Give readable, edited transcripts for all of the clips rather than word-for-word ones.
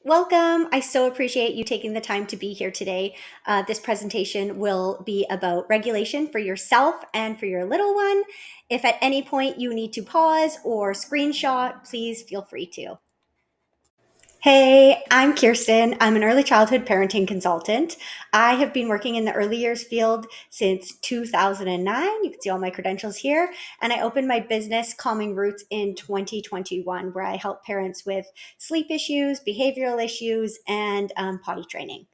Welcome. I so appreciate you taking the time to be here today. This presentation will be about regulation for yourself and for your little one. If at any point you need to pause or screenshot, please feel free to. Hey, I'm Kirsten. I'm an early childhood parenting consultant. I have been working in the early years field since 2009. You can see all my credentials here. And I opened my business, Calming Roots, in 2021, where I help parents with sleep issues, behavioral issues, and potty training.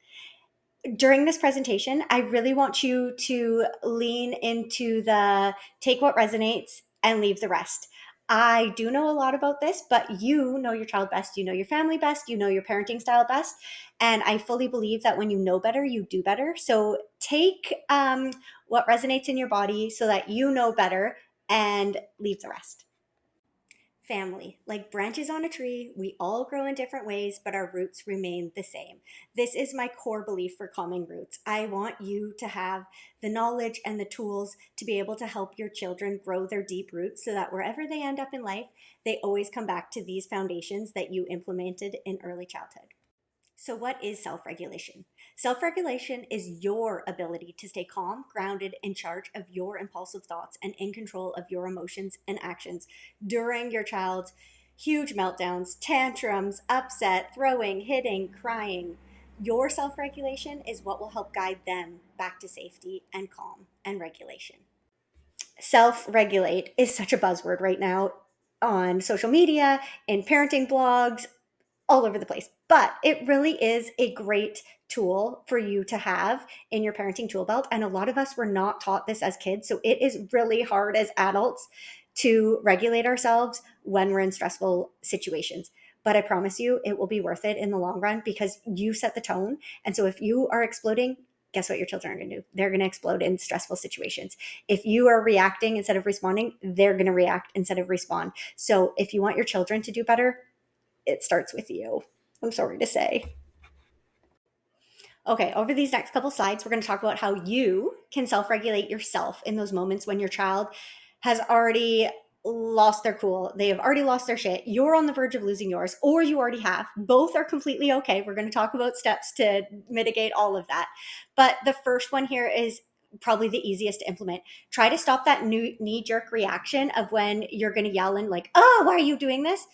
During this presentation, I really want you to lean into the take what resonates and leave the rest. I do know a lot about this, but you know your child best, you know your family best, you know your parenting style best. And I fully believe that when you know better, you do better. So take what resonates in your body so that you know better and leave the rest. Family, like branches on a tree, we all grow in different ways, but our roots remain the same. This is my core belief for Calming Roots. I want you to have the knowledge and the tools to be able to help your children grow their deep roots so that wherever they end up in life, they always come back to these foundations that you implemented in early childhood. So, what is self regulation? Self regulation is your ability to stay calm, grounded, in charge of your impulsive thoughts, and in control of your emotions and actions during your child's huge meltdowns, tantrums, upset, throwing, hitting, crying. Your self regulation is what will help guide them back to safety and calm and regulation. Self regulate is such a buzzword right now on social media, in parenting blogs, all over the place. But it really is a great tool for you to have in your parenting tool belt. And a lot of us were not taught this as kids. So it is really hard as adults to regulate ourselves when we're in stressful situations. But I promise you, it will be worth it in the long run because you set the tone. And so if you are exploding, guess what your children are going to do? They're going to explode in stressful situations. If you are reacting instead of responding, they're going to react instead of respond. So if you want your children to do better, it starts with you. I'm sorry to say. Okay, over these next couple slides, we're going to talk about how you can self regulate yourself in those moments when your child has already lost their cool. They have already lost their shit. You're on the verge of losing yours, or you already have. Both are completely okay. We're going to talk about steps to mitigate all of that. But the first one here is probably the easiest to implement. Try to stop that knee jerk reaction of when you're going to yell and like, oh, why are you doing this?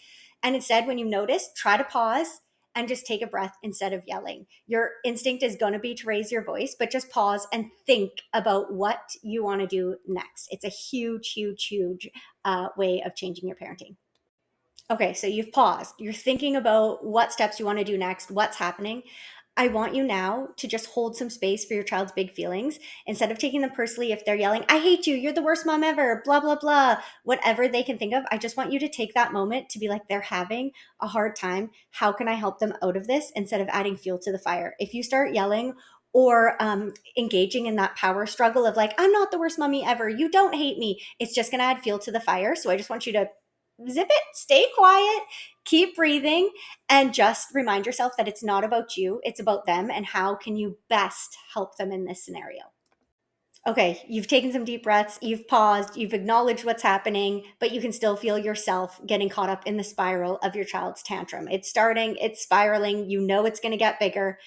And instead, when you notice, try to pause and just take a breath instead of yelling. Your instinct is going to be to raise your voice, but just pause and think about what you want to do next. It's a huge, huge, huge way of changing your parenting. Okay, so you've paused. You're thinking about what steps you want to do next, what's happening. I want you now to just hold some space for your child's big feelings instead of taking them personally if they're yelling, I hate you, you're the worst mom ever, blah, blah, blah, whatever they can think of. I just want you to take that moment to be like, they're having a hard time. How can I help them out of this instead of adding fuel to the fire? If you start yelling or engaging in that power struggle of like, I'm not the worst mommy ever, you don't hate me, it's just going to add fuel to the fire. So I just want you to zip it, stay quiet, keep breathing, and just remind yourself that it's not about you, it's about them and how can you best help them in this scenario. Okay, you've taken some deep breaths, you've paused, you've acknowledged what's happening, but you can still feel yourself getting caught up in the spiral of your child's tantrum. It's starting, it's spiraling, you know it's going to get bigger.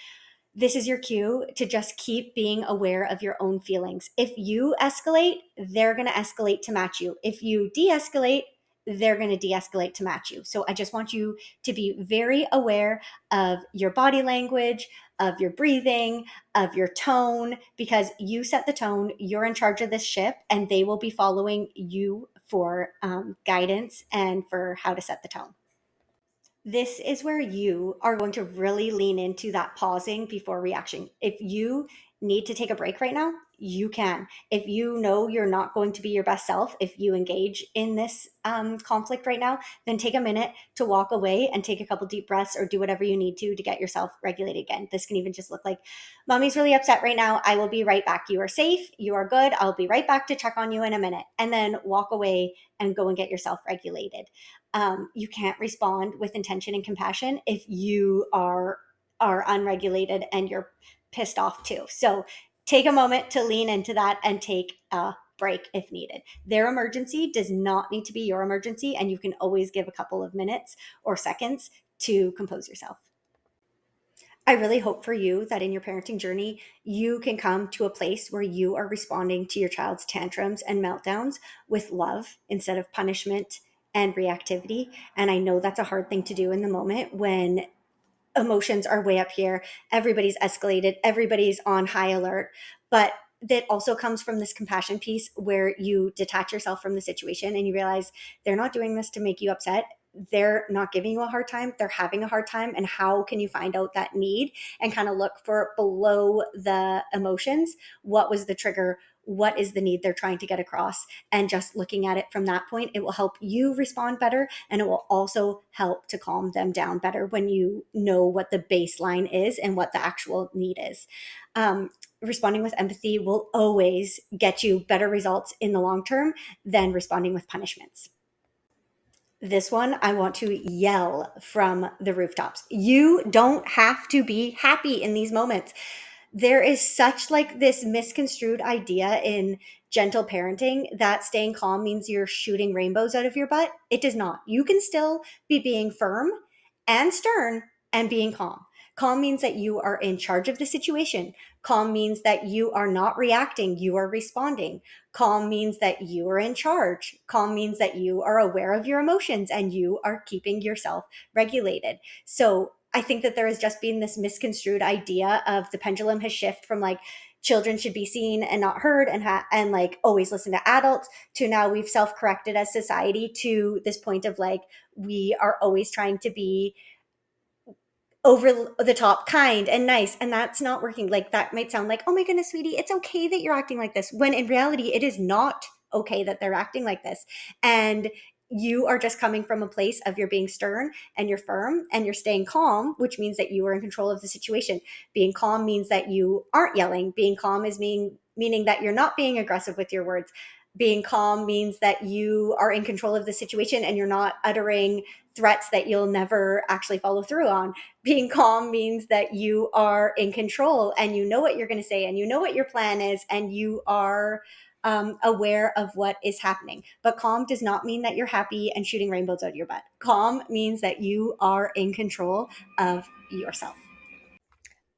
This is your cue to just keep being aware of your own feelings. If you escalate, they're going to escalate to match you. If you de-escalate, they're going to de-escalate to match you. So I just want you to be very aware of your body language, of your breathing, of your tone, because you set the tone, you're in charge of this ship, and they will be following you for guidance and for how to set the tone. This is where you are going to really lean into that pausing before reaction. If you need to take a break right now, you can. If you know you're not going to be your best self, if you engage in this conflict right now, then take a minute to walk away and take a couple deep breaths or do whatever you need to get yourself regulated again. This can even just look like, Mommy's really upset right now. I will be right back. You are safe. You are good. I'll be right back to check on you in a minute. And then walk away and go and get yourself regulated. You can't respond with intention and compassion if you are unregulated and you're pissed off too. So take a moment to lean into that and take a break if needed. Their emergency does not need to be your emergency, and you can always give a couple of minutes or seconds to compose yourself. I really hope for you that in your parenting journey, you can come to a place where you are responding to your child's tantrums and meltdowns with love instead of punishment and reactivity. And I know that's a hard thing to do in the moment when emotions are way up here. Everybody's escalated, everybody's on high alert. But that also comes from this compassion piece where you detach yourself from the situation and you realize they're not doing this to make you upset. They're not giving you a hard time. They're having a hard time. And how can you find out that need and kind of look for below the emotions? What was the trigger? What is the need they're trying to get across? And just looking at it from that point, it will help you respond better. And it will also help to calm them down better when you know what the baseline is and what the actual need is. Responding with empathy will always get you better results in the long term than responding with punishments. This one, I want to yell from the rooftops. You don't have to be happy in these moments. There is such like this misconstrued idea in gentle parenting that staying calm means you're shooting rainbows out of your butt. It does not. You can still be being firm and stern and being calm. Calm means that you are in charge of the situation. Calm means that you are not reacting, you are responding. Calm means that you are in charge. Calm means that you are aware of your emotions and you are keeping yourself regulated. So I think that there has just been this misconstrued idea of the pendulum has shifted from like children should be seen and not heard and like always listen to adults to now we've self-corrected as society to this point of like we are always trying to be over the top kind and nice, and that's not working. Like that might sound like, oh my goodness, sweetie, it's okay that you're acting like this, when in reality it is not okay that they're acting like this. And you are just coming from a place of you're being stern and you're firm and you're staying calm, which means that you are in control of the situation. Being calm means that you aren't yelling. Being calm is meaning that you're not being aggressive with your words. Being calm means that you are in control of the situation and you're not uttering threats that you'll never actually follow through on. Being calm means that you are in control and you know what you're going to say and you know what your plan is and you are aware of what is happening. But calm does not mean that you're happy and shooting rainbows out of your butt. Calm means that you are in control of yourself.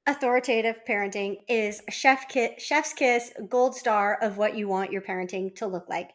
Authoritative parenting is chef's kiss, gold star of what you want your parenting to look like.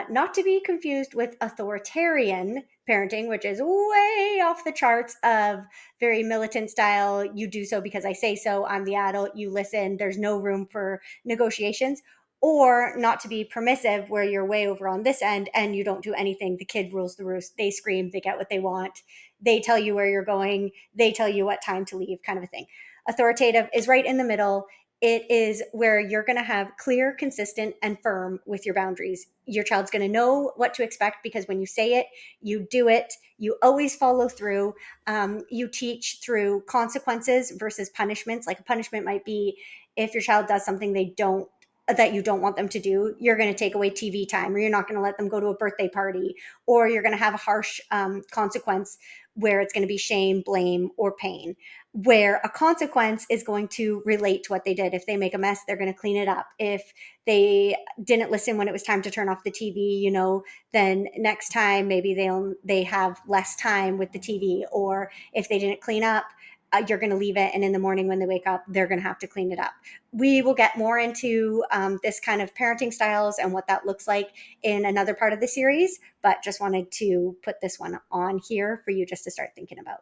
Not to be confused with authoritarian parenting, which is way off the charts of very militant style. You do so because I say so. I'm the adult. You listen. There's no room for negotiations. Or not to be permissive, where you're way over on this end and you don't do anything. The kid rules the roost. They scream. They get what they want. They tell you where you're going. They tell you what time to leave, kind of a thing. Authoritative is right in the middle. It is where you're going to have clear, consistent, and firm with your boundaries. Your child's going to know what to expect because when you say it, you do it. You always follow through. You teach through consequences versus punishments. Like a punishment might be if your child does something that you don't want them to do, you're going to take away TV time, or you're not going to let them go to a birthday party, or you're going to have a harsh consequence where it's going to be shame, blame, or pain, where a consequence is going to relate to what they did. If they make a mess, they're going to clean it up. If they didn't listen when it was time to turn off the TV, then next time maybe they have less time with the TV. Or if they didn't clean up, you're going to leave it, and in the morning when they wake up, they're going to have to clean it up. We will get more into this kind of parenting styles and what that looks like in another part of the series, but just wanted to put this one on here for you just to start thinking about.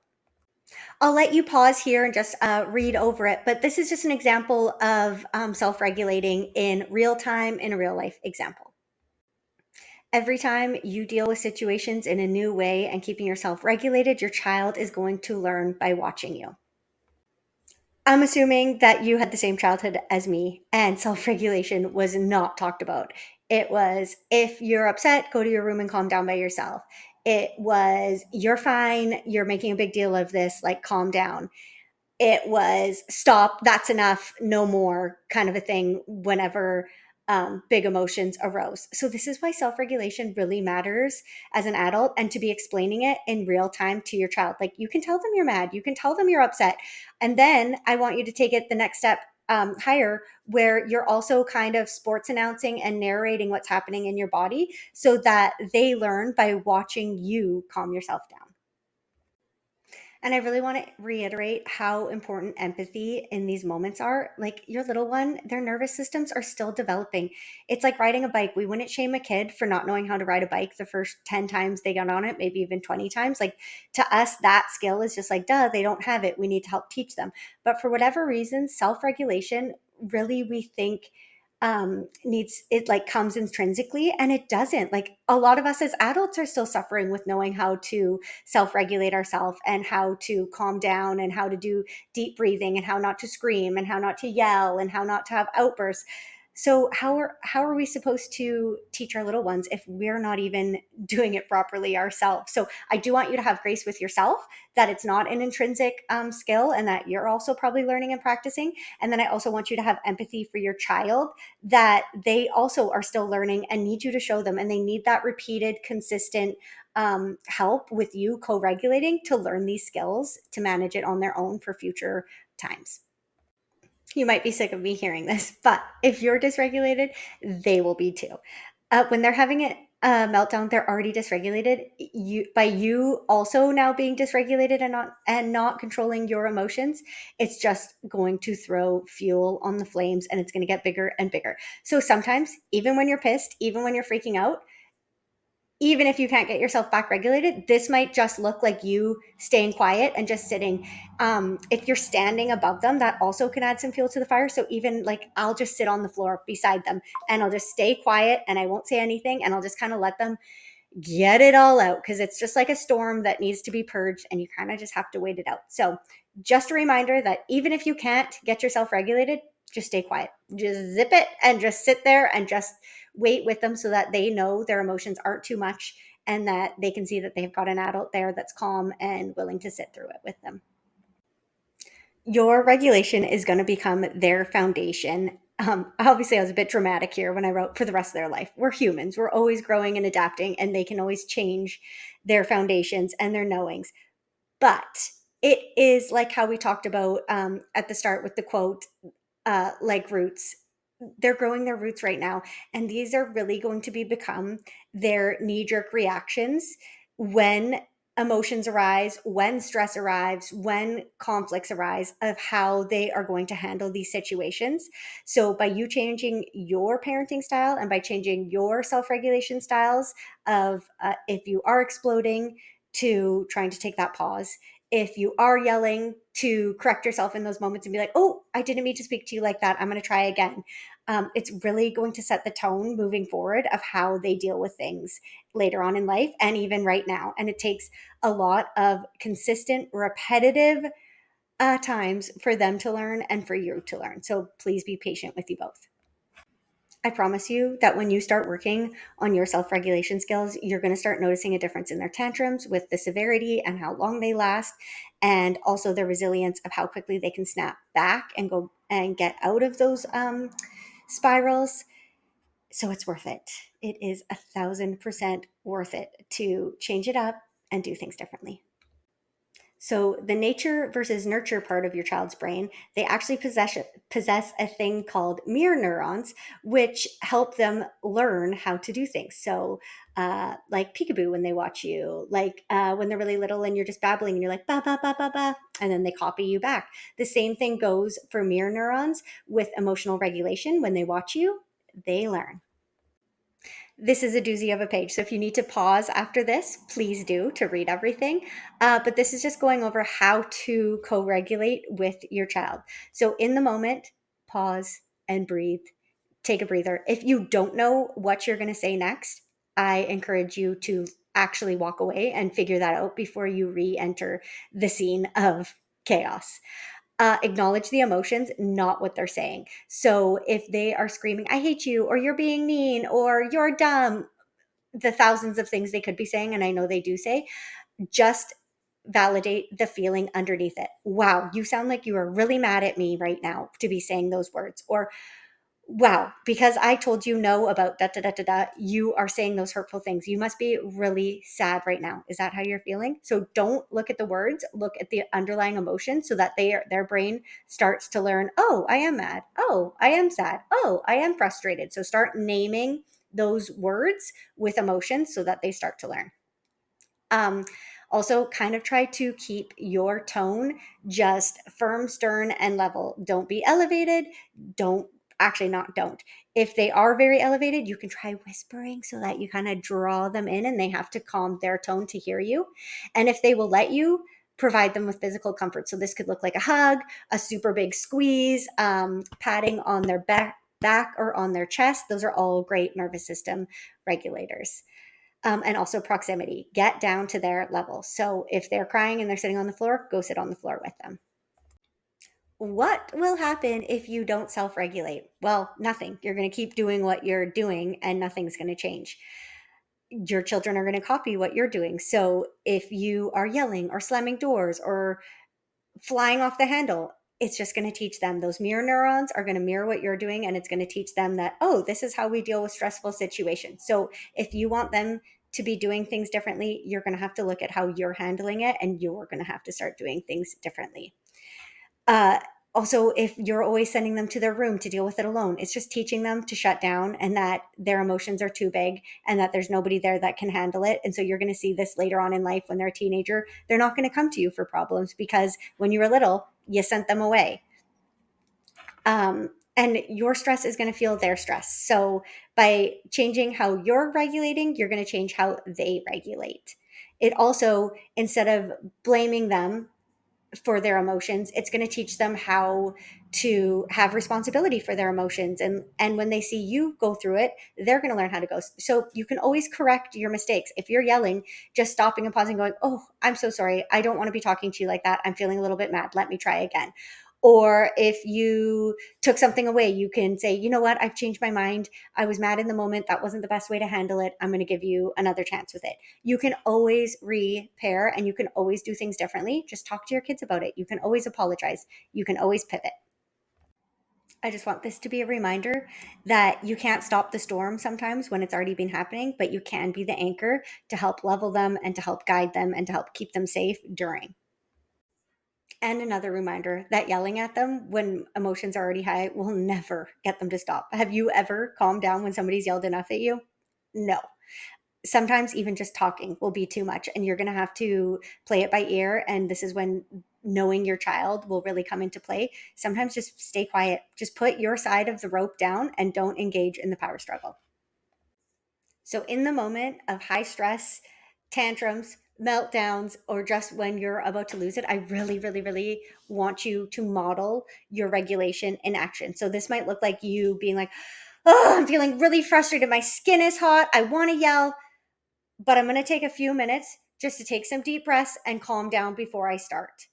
I'll let you pause here and just read over it, but this is just an example of self-regulating in real time in a real life example. Every time you deal with situations in a new way and keeping yourself regulated, your child is going to learn by watching you. I'm assuming that you had the same childhood as me and self-regulation was not talked about. It was, if you're upset, go to your room and calm down by yourself. It was, you're fine, you're making a big deal of this, like calm down. It was stop, that's enough, no more, kind of a thing whenever big emotions arose. So this is why self-regulation really matters as an adult, and to be explaining it in real time to your child. Like, you can tell them you're mad, you can tell them you're upset, and then I want you to take it the next step higher, where you're also kind of sports announcing and narrating what's happening in your body so that they learn by watching you calm yourself down. And I really want to reiterate how important empathy in these moments are. Like your little one, their nervous systems are still developing. It's like riding a bike. We wouldn't shame a kid for not knowing how to ride a bike the first 10 times they got on it, maybe even 20 times. Like to us, that skill is just like, duh, they don't have it. We need to help teach them. But for whatever reason, self regulation really, we think, needs it, like comes intrinsically, and it doesn't. Like a lot of us as adults are still suffering with knowing how to self-regulate ourselves and how to calm down and how to do deep breathing and how not to scream and how not to yell and how not to have outbursts. So how are we supposed to teach our little ones if we're not even doing it properly ourselves? So I do want you to have grace with yourself, that it's not an intrinsic skill, and that you're also probably learning and practicing. And then I also want you to have empathy for your child, that they also are still learning and need you to show them, and they need that repeated, consistent help with you co-regulating to learn these skills to manage it on their own for future times. You might be sick of me hearing this, but if you're dysregulated, they will be too. When they're having a meltdown, they're already dysregulated. You also now being dysregulated and not controlling your emotions, it's just going to throw fuel on the flames, and it's going to get bigger and bigger. So sometimes, even when you're pissed, even when you're freaking out, even if you can't get yourself back regulated, this might just look like you staying quiet and just sitting. If you're standing above them, that also can add some fuel to the fire. So even like I'll just sit on the floor beside them and I'll just stay quiet and I won't say anything, and I'll just kind of let them get it all out, because it's just like a storm that needs to be purged and you kind of just have to wait it out. So just a reminder that even if you can't get yourself regulated, just stay quiet, just zip it and just sit there and just wait with them so that they know their emotions aren't too much, and that they can see that they've got an adult there that's calm and willing to sit through it with them. Your regulation is going to become their foundation. Obviously, I was a bit dramatic here when I wrote for the rest of their life. We're humans, we're always growing and adapting, and they can always change their foundations and their knowings. But it is like how we talked about at the start with the quote, like roots. They're growing their roots right now, and these are really going to become their knee-jerk reactions when emotions arise, when stress arrives, when conflicts arise, of how they are going to handle these situations. So by you changing your parenting style and by changing your self-regulation styles of if you are exploding, to trying to take that pause, if you are yelling, to correct yourself in those moments and be like, oh, I didn't mean to speak to you like that, I'm going to try again. It's really going to set the tone moving forward of how they deal with things later on in life and even right now. And it takes a lot of consistent, repetitive times for them to learn and for you to learn. So please be patient with you both. I promise you that when you start working on your self regulation skills, you're going to start noticing a difference in their tantrums, with the severity and how long they last, and also the resilience of how quickly they can snap back and go and get out of those spirals. So it's worth it. It is 1,000% worth it to change it up and do things differently. So the nature versus nurture part of your child's brain, they actually possess a thing called mirror neurons, which help them learn how to do things. So like peekaboo when they watch you, like when they're really little and you're just babbling and you're like, ba, ba, ba, ba, ba, and then they copy you back. The same thing goes for mirror neurons with emotional regulation. When they watch you, they learn. This is a doozy of a page. So if you need to pause after this, please do, to read everything. But this is just going over how to co regulate with your child. So in the moment, pause and breathe. Take a breather. If you don't know what you're going to say next, I encourage you to actually walk away and figure that out before you re enter the scene of chaos. Acknowledge the emotions, not what they're saying. So if they are screaming, I hate you, or you're being mean, or you're dumb, the thousands of things they could be saying, and I know they do say, just validate the feeling underneath it. Wow, you sound like you are really mad at me right now to be saying those words. Or wow, because I told you no about da da da da da, you are saying those hurtful things. You must be really sad right now. Is that how you're feeling? So don't look at the words, look at the underlying emotion, so that their brain starts to learn, oh, I am mad. Oh, I am sad. Oh, I am frustrated. So start naming those words with emotions so that they start to learn. Um, Also, kind of try to keep your tone just firm, stern, and level. Don't be elevated. Don't actually not don't. If they are very elevated, you can try whispering so that you kind of draw them in and they have to calm their tone to hear you. And if they will let you, provide them with physical comfort. So this could look like a hug, a super big squeeze, patting on their back or on their chest. Those are all great nervous system regulators. And also proximity. Get down to their level. So if they're crying and they're sitting on the floor, go sit on the floor with them. What will happen if you don't self regulate? Well, nothing. You're going to keep doing what you're doing and nothing's going to change. Your children are going to copy what you're doing. So if you are yelling or slamming doors or flying off the handle, it's just going to teach them. Those mirror neurons are going to mirror what you're doing, and it's going to teach them that, oh, this is how we deal with stressful situations. So if you want them to be doing things differently, you're going to have to look at how you're handling it, and you're going to have to start doing things differently. Uh, Also, if you're always sending them to their room to deal with it alone, it's just teaching them to shut down and that their emotions are too big and that there's nobody there that can handle it. And so you're going to see this later on in life when they're a teenager. They're not going to come to you for problems because when you were little, you sent them away. And your stress is going to feel their stress. So by changing how you're regulating, you're going to change how they regulate. It also, instead of blaming them for their emotions, it's going to teach them how to have responsibility for their emotions, and when they see you go through it, they're going to learn how to go. So you can always correct your mistakes. If you're yelling, just stopping and pausing, going, oh, I'm so sorry, I don't want to be talking to you like that, I'm feeling a little bit mad, let me try again. Or if you took something away, you can say, you know what, I've changed my mind, I was mad in the moment, that wasn't the best way to handle it, I'm going to give you another chance with it. You can always repair and you can always do things differently. Just talk to your kids about it. You can always apologize. You can always pivot. I just want this to be a reminder that you can't stop the storm sometimes when it's already been happening, but you can be the anchor to help level them and to help guide them and to help keep them safe during. And another reminder that yelling at them when emotions are already high will never get them to stop. Have you ever calmed down when somebody's yelled enough at you? No. Sometimes even just talking will be too much, and you're going to have to play it by ear. And this is when knowing your child will really come into play. Sometimes just stay quiet, just put your side of the rope down and don't engage in the power struggle. So in the moment of high stress, tantrums, meltdowns, or just when you're about to lose it, I really, really, really want you to model your regulation in action. So this might look like you being like, oh, I'm feeling really frustrated, my skin is hot, I want to yell, but I'm going to take a few minutes just to take some deep breaths and calm down before I start.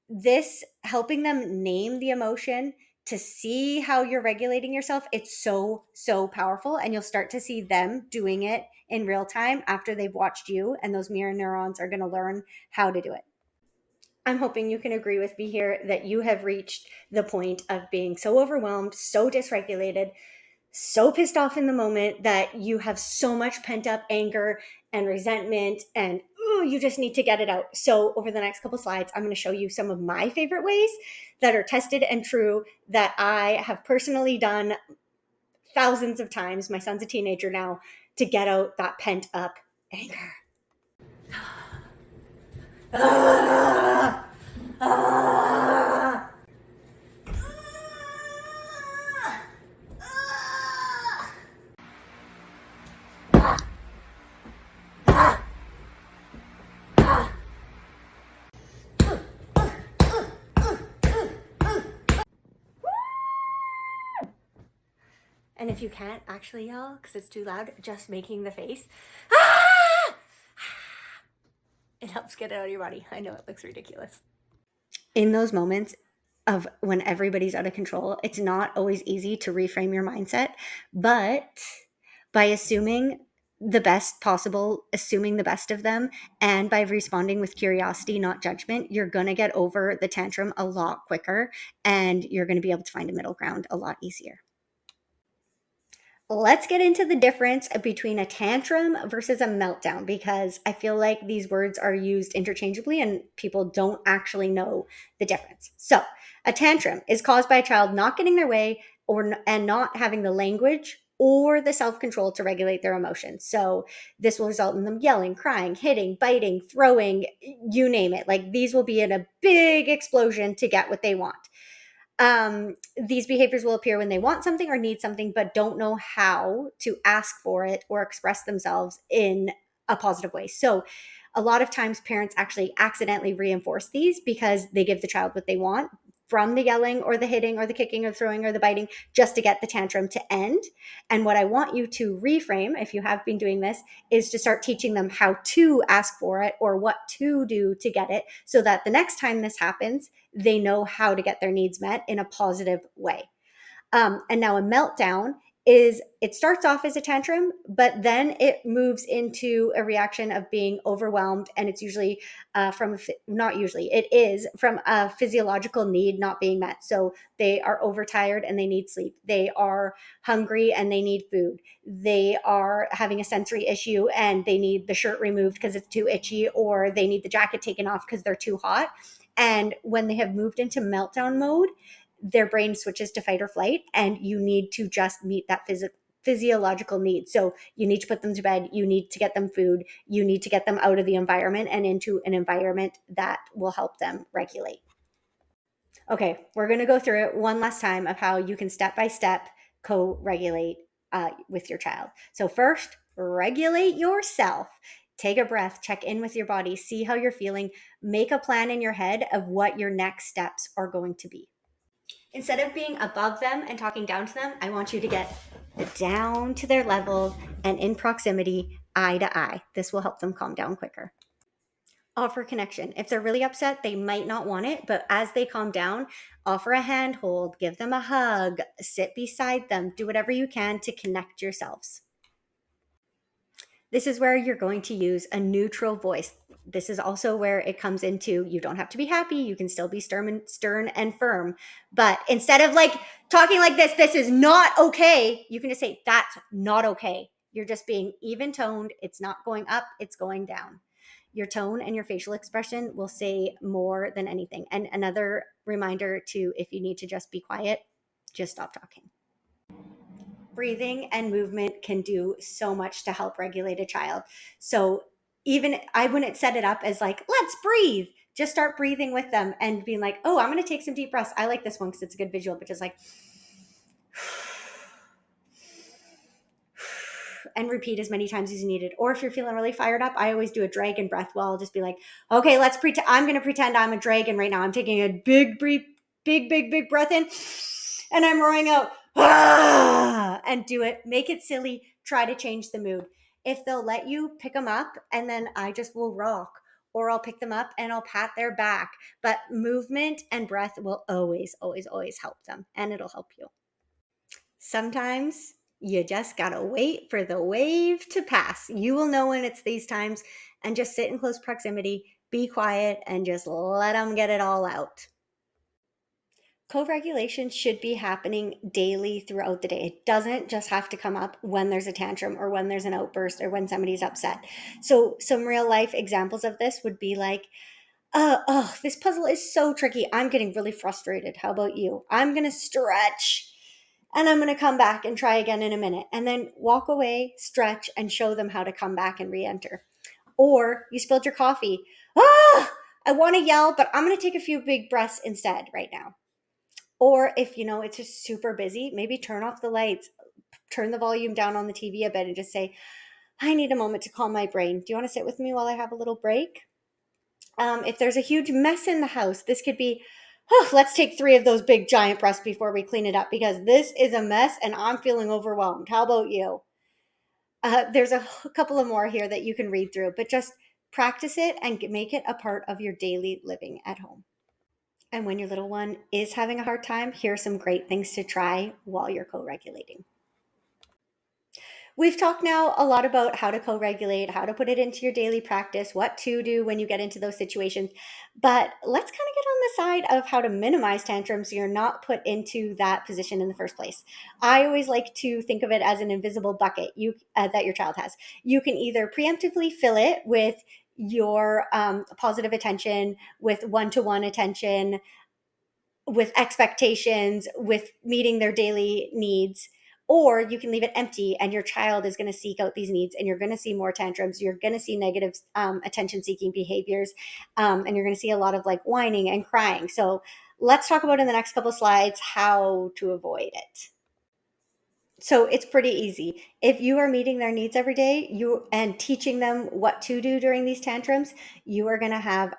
This helping them name the emotion to see how you're regulating yourself, it's so, so powerful. And you'll start to see them doing it in real time after they've watched you, and those mirror neurons are going to learn how to do it. I'm hoping you can agree with me here that you have reached the point of being so overwhelmed, so dysregulated, so pissed off in the moment that you have so much pent up anger and resentment, and ooh, you just need to get it out. So over the next couple slides, I'm going to show you some of my favorite ways that are tested and true that I have personally done thousands of times. My son's a teenager now, to get out that pent up anger. Ah, ah, and if you can't actually yell because it's too loud, just making the face. Ah! It helps get it out of your body. I know it looks ridiculous. In those moments of when everybody's out of control, it's not always easy to reframe your mindset, but by assuming the best possible, assuming the best of them, and by responding with curiosity, not judgment, you're going to get over the tantrum a lot quicker, and you're going to be able to find a middle ground a lot easier. Let's get into the difference between a tantrum versus a meltdown, because I feel like these words are used interchangeably and people don't actually know the difference. So, a tantrum is caused by a child not getting their way and not having the language or the self-control to regulate their emotions. So this will result in them yelling, crying, hitting, biting, throwing, you name it. Like these will be in a big explosion to get what they want. These behaviors will appear when they want something or need something, but don't know how to ask for it or express themselves in a positive way. So a lot of times parents actually accidentally reinforce these because they give the child what they want from the yelling or the hitting or the kicking or throwing or the biting just to get the tantrum to end. And what I want you to reframe, if you have been doing this, is to start teaching them how to ask for it or what to do to get it, so that the next time this happens, they know how to get their needs met in a positive way. And now a meltdown is, it starts off as a tantrum, but then it moves into a reaction of being overwhelmed. And it's usually not usually, it is from a physiological need not being met. So they are overtired and they need sleep. They are hungry and they need food. They are having a sensory issue and they need the shirt removed because it's too itchy, or they need the jacket taken off because they're too hot. And when they have moved into meltdown mode, their brain switches to fight or flight, and you need to just meet that physiological need. So you need to put them to bed, you need to get them food, you need to get them out of the environment and into an environment that will help them regulate. Okay, we're going to go through it one last time of how you can step by step co-regulate with your child. So first, regulate yourself. Take a breath, check in with your body, see how you're feeling, make a plan in your head of what your next steps are going to be. Instead of being above them and talking down to them, I want you to get down to their level and in proximity, eye to eye. This will help them calm down quicker. Offer connection. If they're really upset, they might not want it, but as they calm down, offer a handhold, give them a hug, sit beside them, do whatever you can to connect yourselves. This is where you're going to use a neutral voice. This is also where it comes into, you don't have to be happy. You can still be stern and firm. But instead of like talking like this is not okay, you can just say, that's not okay. You're just being even toned. It's not going up, it's going down. Your tone and your facial expression will say more than anything. And another reminder to, if you need to just be quiet, just stop talking. Breathing and movement can do so much to help regulate a child. So even I wouldn't set it up as like, let's breathe. Just start breathing with them and being like, oh, I'm going to take some deep breaths. I like this one because it's a good visual, but just like, and repeat as many times as you needed. Or if you're feeling really fired up, I always do a dragon breath. Well, I'll just be like, okay, let's pretend, I'm going to pretend I'm a dragon right now. I'm taking a big breath in, and I'm roaring out, and do it. Make it silly. Try to change the mood. If they'll let you, pick them up, and then I just will rock. Or I'll pick them up and I'll pat their back. But movement and breath will always, always, always help them, and it'll help you. Sometimes you just gotta wait for the wave to pass. You will know when it's these times, and just sit in close proximity, be quiet, and just let them get it all out. Co-regulation should be happening daily throughout the day. It doesn't just have to come up when there's a tantrum or when there's an outburst or when somebody's upset. So some real life examples of this would be like, this puzzle is so tricky. I'm getting really frustrated. How about you? I'm going to stretch and I'm going to come back and try again in a minute. And then walk away, stretch, and show them how to come back and re-enter. Or you spilled your coffee. I want to yell, but I'm going to take a few big breaths instead right now. Or if you know it's just super busy, maybe turn off the lights, turn the volume down on the TV a bit, and just say, I need a moment to calm my brain. Do you want to sit with me while I have a little break? If there's a huge mess in the house, this could be, let's take 3 of those big giant breaths before we clean it up, because this is a mess and I'm feeling overwhelmed. How about you? There's a couple of more here that you can read through, but just practice it and make it a part of your daily living at home. And when your little one is having a hard time, here are some great things to try while you're co-regulating. We've talked now a lot about how to co-regulate, how to put it into your daily practice, what to do when you get into those situations. But let's kind of get on the side of how to minimize tantrums so you're not put into that position in the first place. I always like to think of it as an invisible bucket that your child has. You can either preemptively fill it with your positive attention, with one-to-one attention, with expectations, with meeting their daily needs, Or you can leave it empty and your child is going to seek out these needs and you're going to see more tantrums. You're going to see negative attention seeking behaviors. And you're going to see a lot of like whining and crying. So let's talk about in the next couple of slides how to avoid it. So it's pretty easy. If you are meeting their needs every day, you and teaching them what to do during these tantrums, you are going to have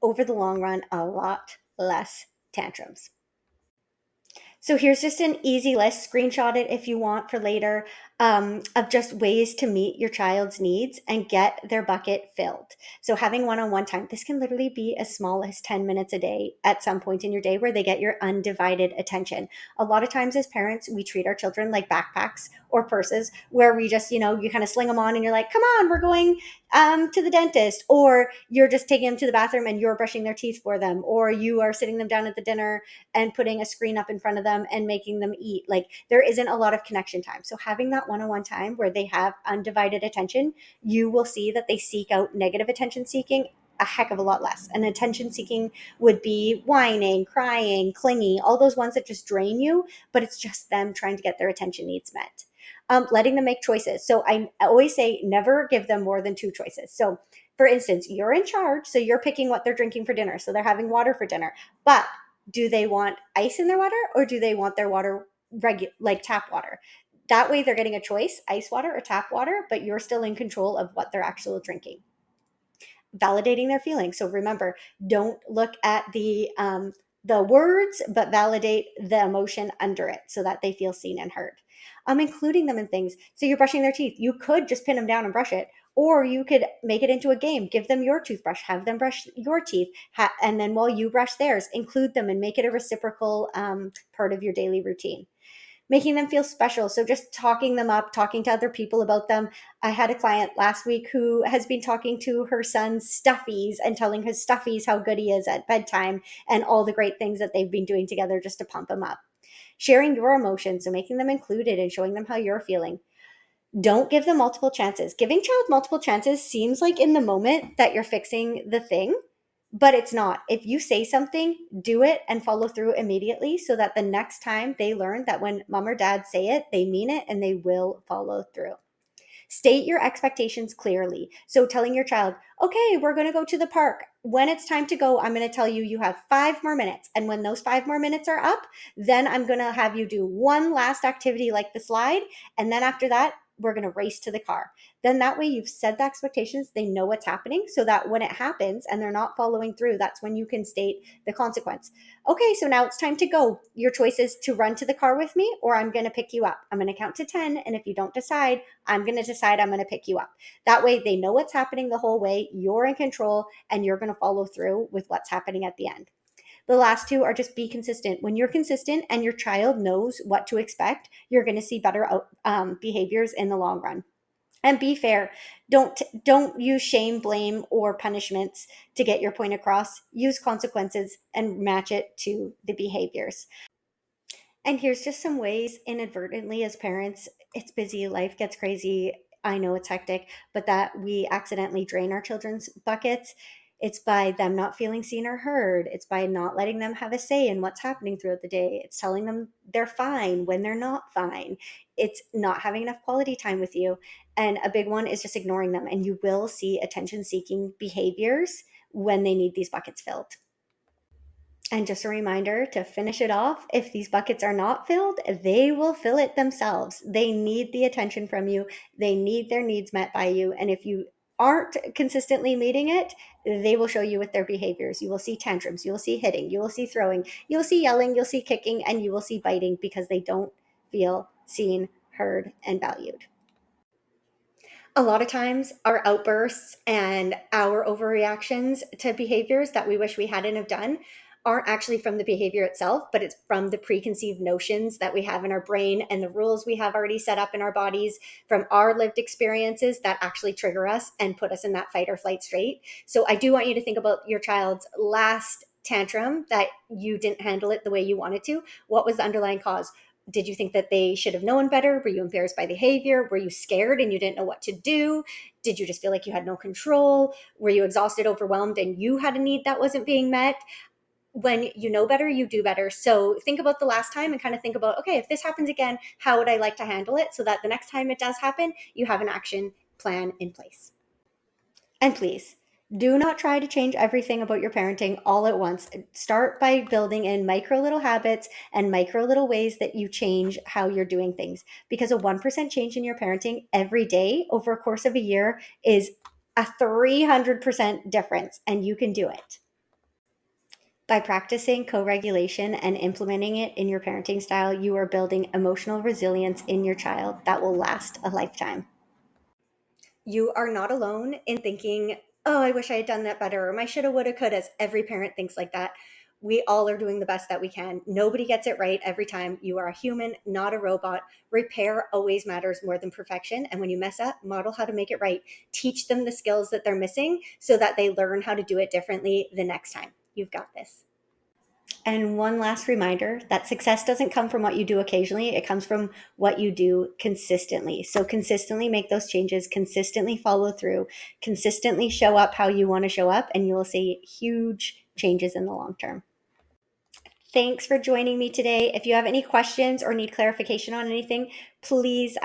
over the long run a lot less tantrums. So here's just an easy list, screenshot it if you want for later, of just ways to meet your child's needs and get their bucket filled. So having one-on-one time, this can literally be as small as 10 minutes a day at some point in your day where they get your undivided attention. A lot of times as parents, we treat our children like backpacks or purses where we just, you kind of sling them on and you're like, come on, we're going to the dentist, or you're just taking them to the bathroom and you're brushing their teeth for them, or you are sitting them down at the dinner and putting a screen up in front of them and making them eat. Like there isn't a lot of connection time. So having that one-on-one time where they have undivided attention, you will see that they seek out negative attention seeking a heck of a lot less. And attention seeking would be whining, crying, clingy, all those ones that just drain you, but it's just them trying to get their attention needs met. Letting them make choices. So I always say never give them more than two choices. So for instance, you're in charge, so you're picking what they're drinking for dinner. So they're having water for dinner, but do they want ice in their water or do they want their water like tap water? That way they're getting a choice, ice water or tap water, but you're still in control of what they're actually drinking. Validating their feelings. So remember, don't look at the words, but validate the emotion under it so that they feel seen and heard. Including them in things. So you're brushing their teeth. You could just pin them down and brush it, or you could make it into a game. Give them your toothbrush, have them brush your teeth, and then while you brush theirs, include them and make it a reciprocal part of your daily routine. Making them feel special. So just talking them up, talking to other people about them. I had a client last week who has been talking to her son's stuffies and telling his stuffies how good he is at bedtime and all the great things that they've been doing together just to pump him up. Sharing your emotions, so making them included and showing them how you're feeling. Don't give them multiple chances. Giving child multiple chances seems like in the moment that you're fixing the thing, but it's not. If you say something, do it and follow through immediately so that the next time they learn that when mom or dad say it, they mean it and they will follow through. State your expectations clearly. So telling your child, okay, we're going to go to the park. When it's time to go, I'm going to tell you you have 5 more minutes. And when those 5 more minutes are up, then I'm going to have you do one last activity like the slide. And then after that, we're going to race to the car. Then that way you've set the expectations. They know what's happening so that when it happens and they're not following through, that's when you can state the consequence. Okay, so now it's time to go. Your choice is to run to the car with me or I'm going to pick you up. I'm going to count to 10. And if you don't decide, I'm going to decide I'm going to pick you up. That way they know what's happening the whole way. You're in control and you're going to follow through with what's happening at the end. The last two are just be consistent. When you're consistent and your child knows what to expect, you're going to see better behaviors in the long run. And be fair. Don't use shame, blame, or punishments to get your point across. Use consequences and match it to the behaviors. And here's just some ways inadvertently as parents, it's busy, life gets crazy. I know it's hectic, but that we accidentally drain our children's buckets. It's by them not feeling seen or heard. It's by not letting them have a say in what's happening throughout the day. It's telling them they're fine when they're not fine. It's not having enough quality time with you. And a big one is just ignoring them. And you will see attention seeking behaviors when they need these buckets filled. And just a reminder to finish it off, if these buckets are not filled, they will fill it themselves. They need the attention from you. They need their needs met by you. And if you aren't consistently meeting it, they will show you with their behaviors. You will see tantrums. You will see hitting. You will see throwing. You will see yelling. You'll see kicking. And you will see biting because they don't feel seen, heard, and valued. A lot of times our outbursts and our overreactions to behaviors that we wish we hadn't have done aren't actually from the behavior itself, but it's from the preconceived notions that we have in our brain and the rules we have already set up in our bodies from our lived experiences that actually trigger us and put us in that fight or flight state. So I do want you to think about your child's last tantrum that you didn't handle it the way you wanted to. What was the underlying cause? Did you think that they should have known better? Were you embarrassed by behavior? Were you scared and you didn't know what to do? Did you just feel like you had no control? Were you exhausted, overwhelmed, and you had a need that wasn't being met? when you know better, you do better. So think about the last time and kind of think about, okay, if this happens again, how would I like to handle it so that the next time it does happen, you have an action plan in place. And please, do not try to change everything about your parenting all at once. Start by building in micro little habits and micro little ways that you change how you're doing things. Because a 1% change in your parenting every day over a course of a year is a 300% difference, and you can do it. By practicing co regulation and implementing it in your parenting style, you are building emotional resilience in your child that will last a lifetime. You are not alone in thinking, oh, I wish I had done that better, or my shoulda, woulda, coulda, as every parent thinks like that. We all are doing the best that we can. Nobody gets it right every time. You are a human, not a robot. Repair always matters more than perfection. And when you mess up, model how to make it right. Teach them the skills that they're missing so that they learn how to do it differently the next time. You've got this. And one last reminder that success doesn't come from what you do occasionally, it comes from what you do consistently. So, consistently make those changes, consistently follow through, consistently show up how you want to show up, and you will see huge changes in the long term. Thanks for joining me today. If you have any questions or need clarification on anything, please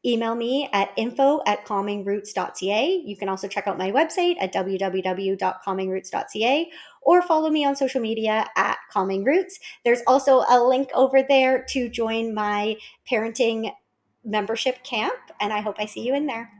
email me at info@calmingroots.ca. You can also check out my website at www.calmingroots.ca or follow me on social media at Calming Roots. There's also a link over there to join my parenting membership camp, and I hope I see you in there.